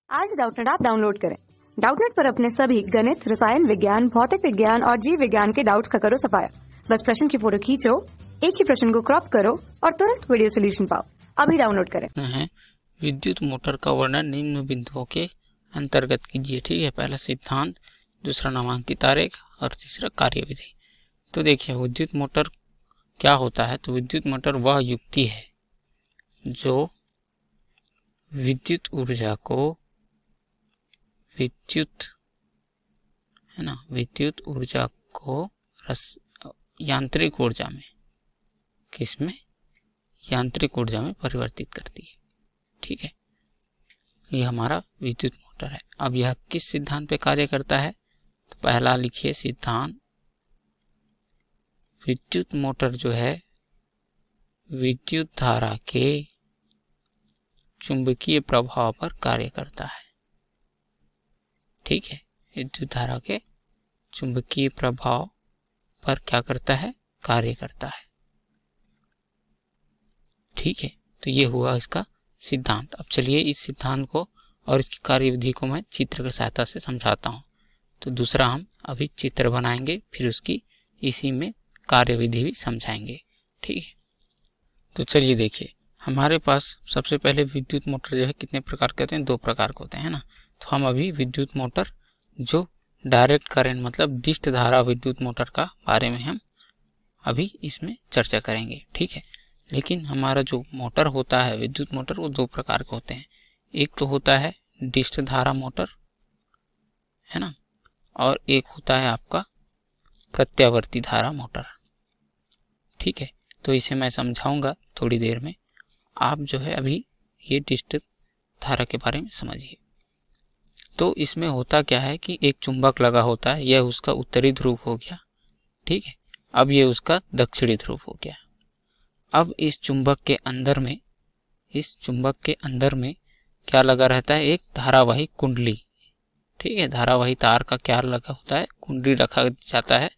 आज Doubtnut app download करें। Doubtnut पर अपने सभी गणित, रसायन विज्ञान, भौतिक विज्ञान और जीव विज्ञान के डाउट्स का करो सफाया। बस प्रश्न की फोटो खींचो, एक ही प्रश्न को क्रॉप करो और तुरंत वीडियो सोल्यूशन पाओ। अभी डाउनलोड करें। विद्युत मोटर का वर्णन निम्न बिंदुओं के अंतर्गत कीजिए। ठीक है, पहला सिद्धांत, दूसरा नामांकित आरेख और तीसरा कार्यविधि। तो देखिए, विद्युत मोटर क्या होता है। तो विद्युत मोटर वह युक्ति है जो विद्युत ऊर्जा को विद्युत ऊर्जा को यांत्रिक ऊर्जा में यांत्रिक ऊर्जा में परिवर्तित करती है। ठीक है, ये हमारा विद्युत मोटर है। अब यह किस सिद्धांत पे कार्य करता है? तो पहला लिखिए सिद्धांत, विद्युत मोटर जो है विद्युत धारा के चुंबकीय प्रभाव पर कार्य करता है। ठीक है, विद्युत धारा के चुंबकीय प्रभाव पर क्या करता है? कार्य करता है। ठीक है, तो ये हुआ इसका सिद्धांत। अब चलिए इस सिद्धांत को और इसकी कार्यविधि को मैं चित्र की सहायता से समझाता हूँ। तो दूसरा हम अभी चित्र बनाएंगे, फिर उसकी इसी में कार्यविधि भी समझाएंगे। ठीक है, तो चलिए देखिए, हमारे पास सबसे पहले विद्युत मोटर जो है कितने प्रकार के होते हैं? 2 प्रकार के होते हैं ना। तो हम अभी विद्युत मोटर जो डायरेक्ट करंट मतलब दिष्ट धारा विद्युत मोटर का बारे में हम अभी इसमें चर्चा करेंगे। ठीक है, लेकिन हमारा जो मोटर होता है विद्युत मोटर, वो 2 प्रकार के होते हैं। एक तो होता है दिष्ट धारा मोटर, है ना, और एक होता है आपका प्रत्यावर्ती धारा मोटर। ठीक है, तो इसे मैं समझाऊंगा थोड़ी देर में। आप जो है अभी ये दिष्ट धारा के बारे में समझिए। तो इसमें होता क्या है कि एक चुंबक लगा होता है, यह उसका उत्तरी ध्रुव हो गया। ठीक है, अब ये उसका दक्षिणी ध्रुव हो गया। अब इस चुंबक के अंदर में क्या लगा रहता है? एक धारावाही कुंडली। ठीक है, धारावाही तार का क्या लगा होता है? कुंडली रखा जाता है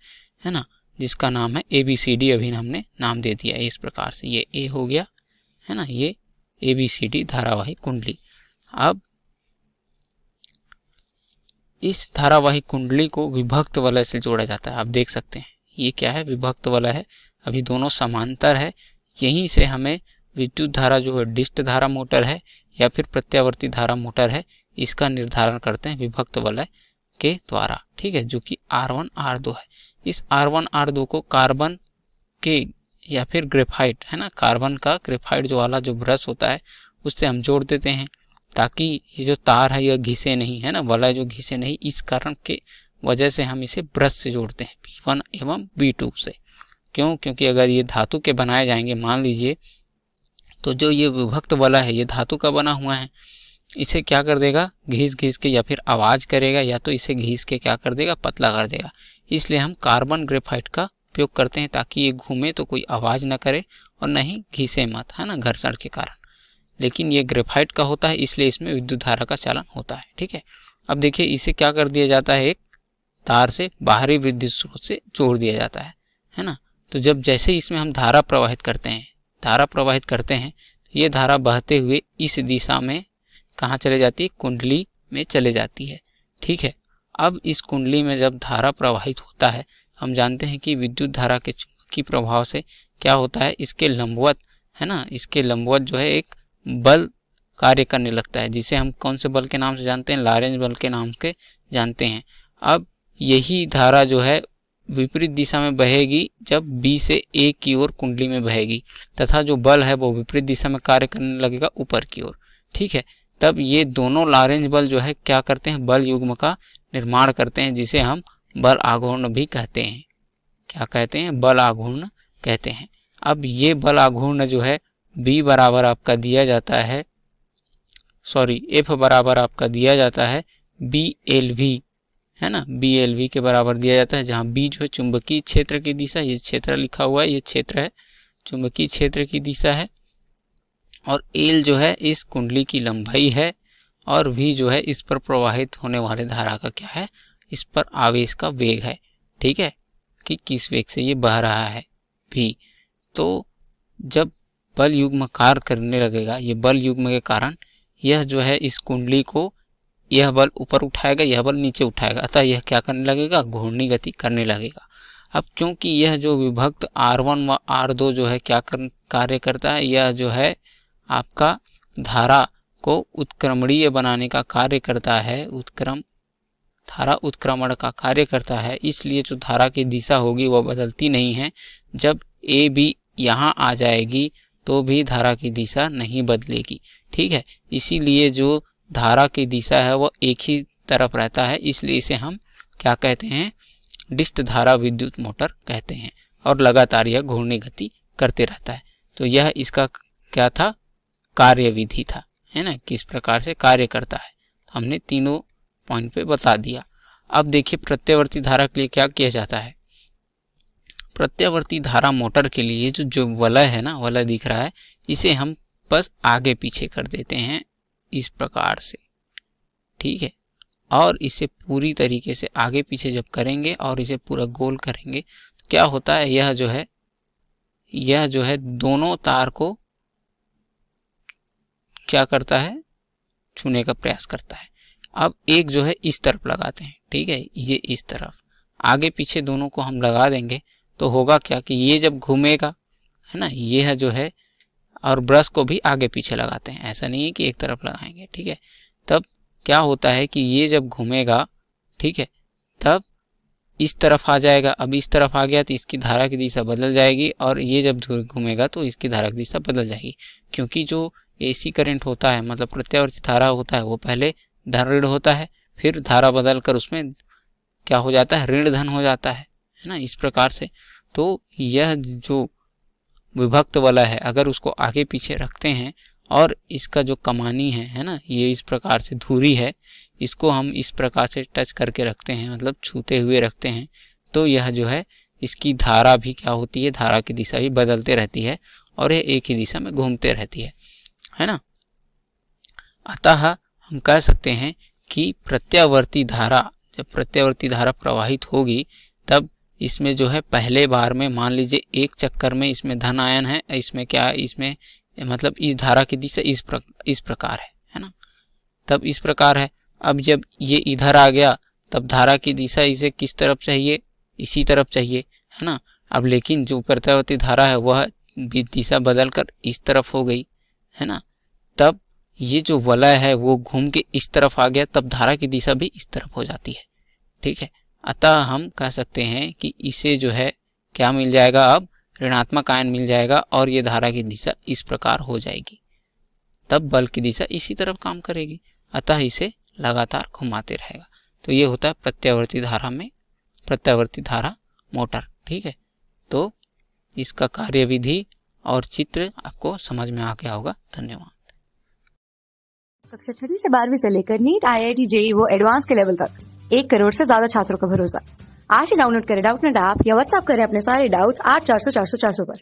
ना, जिसका नाम है ABCD। अभी हमने नाम दे दिया इस प्रकार से, ये A हो गया, है ना, ये ABCD धारावाही कुंडली। अब इस धारावाही कुंडली को विभक्त वलय से जोड़ा जाता है। आप देख सकते हैं ये क्या है? विभक्त वलय है। अभी दोनों समांतर है। यहीं से हमें विद्युत धारा जो है दिष्ट धारा मोटर है या फिर प्रत्यावर्ती धारा मोटर है, इसका निर्धारण करते हैं विभक्त वलय के द्वारा। ठीक है, जो कि R1 R2 है। इस R1 R2 को कार्बन के या फिर ग्रेफाइट, है ना, कार्बन का ग्रेफाइट जो वाला जो ब्रश होता है उससे हम जोड़ देते हैं, ताकि ये जो तार है यह घिसे नहीं, है ना, वलय जो घिसे नहीं। इस कारण के वजह से हम इसे ब्रश से जोड़ते हैं, B1 एवं B2 से। क्यों? क्योंकि अगर ये धातु के बनाए जाएंगे, मान लीजिए, तो जो ये विभक्त वलय है ये धातु का बना हुआ है, इसे क्या कर देगा? घिस के या फिर आवाज करेगा, या तो इसे घिस के क्या कर देगा? पतला कर देगा। इसलिए हम कार्बन ग्रेफाइट का उपयोग करते हैं, ताकि ये घूमे तो कोई आवाज ना करे और न ही घिसे मत, है ना, घर्षण के कारण। लेकिन ये ग्रेफाइट का होता है, इसलिए इसमें विद्युत धारा का चालन होता है। ठीक है, अब देखिए इसे क्या कर दिया जाता है? एक तार से बाहरी विद्युत स्रोत से जोड़ दिया जाता है ना। तो जब जैसे इसमें हम धारा प्रवाहित करते हैं, तो ये धारा बहते हुए इस दिशा में कहाँ चले जाती है? कुंडली में चले जाती है। ठीक है, अब इस कुंडली में जब धारा प्रवाहित होता है, हम जानते हैं कि विद्युत धारा के चुंबकीय प्रभाव से क्या होता है? इसके लंबवत, है ना, इसके लंबवत जो है एक बल कार्य करने लगता है, जिसे हम कौन से बल के नाम से जानते हैं? लॉरेंज बल के नाम से जानते हैं। अब यही धारा जो है विपरीत दिशा में बहेगी जब B से A की ओर कुंडली में बहेगी, तथा जो बल है वो विपरीत दिशा में कार्य करने लगेगा ऊपर की ओर। ठीक है, तब ये दोनों लॉरेंज बल जो है क्या करते हैं? बल युग्म का निर्माण करते हैं, जिसे हम बल आघूर्ण भी कहते हैं। क्या कहते हैं? बल आघूर्ण कहते हैं। अब ये बल आघूर्ण जो है B बराबर आपका दिया जाता है, F बराबर आपका दिया जाता है BLV, है ना, BLV के बराबर दिया जाता है, जहाँ B जो है चुंबकीय क्षेत्र की दिशा, ये क्षेत्र लिखा हुआ है, ये क्षेत्र है, चुंबकीय क्षेत्र की दिशा है, और L जो है इस कुंडली की लंबाई है, और V जो है इस पर प्रवाहित होने वाले धारा का क्या है? इस पर आवेश का वेग है। ठीक है, कि किस वेग से ये बह रहा है V। तो जब बल युग्म कार्य करने लगेगा, ये बल युग्म के कारण यह जो है इस कुंडली को यह बल ऊपर उठाएगा, यह बल नीचे उठाएगा, अतः यह क्या करने लगेगा, घूर्णी गति करने लगेगा। अब क्योंकि यह जो विभक्त R1 व R2 जो है क्या कार्य करता है, यह जो है आपका धारा को उत्क्रमणीय बनाने का कार्य करता है, धारा उत्क्रमण का कार्य करता है, इसलिए जो धारा की दिशा होगी वह बदलती नहीं है। जब ए बी यहाँ आ जाएगी तो भी धारा की दिशा नहीं बदलेगी, ठीक है। इसीलिए जो धारा की दिशा है वह एक ही तरफ रहता है, इसलिए इसे हम क्या कहते हैं, डिस्ट धारा विद्युत मोटर कहते हैं, और लगातार यह घूर्णी गति करते रहता है। तो यह इसका क्या था, कार्य विधि था, है ना, किस प्रकार से कार्य करता है, हमने तीनों पॉइंट पे बता दिया। अब देखिए प्रत्यावर्ती धारा के लिए क्या किया जाता है। प्रत्यावर्ती धारा मोटर के लिए जो वलय है ना, वलय दिख रहा है, इसे हम बस आगे पीछे कर देते हैं इस प्रकार से, ठीक है। और इसे पूरी तरीके से आगे पीछे जब करेंगे और इसे पूरा गोल करेंगे तो क्या होता है, यह जो है दोनों तार को क्या करता है, छूने का प्रयास करता है। अब एक जो है इस तरफ लगाते हैं, ठीक है, ये इस तरफ, आगे पीछे दोनों को हम लगा देंगे तो होगा क्या कि ये जब घूमेगा, है ना, ये जो है, और ब्रश को भी आगे पीछे लगाते हैं, ऐसा नहीं है कि एक तरफ लगाएंगे, ठीक है। तब क्या होता है कि ये जब घूमेगा, ठीक है, तब इस तरफ आ जाएगा। अब इस तरफ आ गया तो इसकी धारा की दिशा बदल जाएगी, और ये जब घूमेगा तो इसकी धारा की दिशा बदल जाएगी, क्योंकि जो एसी करंट होता है, मतलब प्रत्यावर्ती धारा होता है, वो पहले धन ऋण होता है, फिर धारा बदल कर उसमें क्या हो जाता है, ऋण धन हो जाता है ना, इस प्रकार से। तो यह जो विभक्त वाला है, अगर उसको आगे पीछे रखते हैं और इसका जो कमानी है ना, ये इस प्रकार से धुरी है, इसको हम इस प्रकार से टच करके रखते हैं, मतलब छूते हुए रखते हैं, तो यह जो है इसकी धारा भी क्या होती है, धारा की दिशा भी बदलते रहती है और ये एक ही दिशा में घूमते रहती है ना। अतः हम कह सकते हैं कि प्रत्यावर्ती धारा, जब प्रत्यावर्ती धारा प्रवाहित होगी तब इसमें जो है पहले बार में मान लीजिए एक चक्कर में इसमें धन आयन है, इसमें क्या, इसमें मतलब इस धारा की दिशा इस प्रकार है ना, तब इस प्रकार है। अब जब ये इधर आ गया तब धारा की दिशा इसे किस तरफ चाहिए, इसी तरफ चाहिए, है ना। अब लेकिन जो प्रत्यावर्ती धारा है वह दिशा बदल कर इस तरफ हो गई, है ना, तब ये जो वलय है वो घूम के इस तरफ आ गया, तब धारा की दिशा भी इस तरफ हो जाती है, ठीक है। अतः हम कह सकते हैं कि इसे जो है क्या मिल जाएगा, अब ऋणात्मक आयन मिल जाएगा और ये धारा की दिशा इस प्रकार हो जाएगी, तब बल की दिशा इसी तरफ काम करेगी, अतः इसे लगातार घुमाते रहेगा। तो ये होता है प्रत्यावर्ती धारा में प्रत्यावर्ती धारा मोटर, ठीक है। तो इसका कार्यविधि और चित्र आपको समझ में आ गया होगा। धन्यवाद। कक्षा 6 से 12वीं से लेकर नीट, IIT, JEE वो एडवांस के लेवल तक 1 करोड़ से ज्यादा छात्रों का भरोसा। आज ही डाउनलोड करें डाउटनेट ऐप या व्हाट्सएप करें अपने सारे डाउट्स 8400 400 400 पर।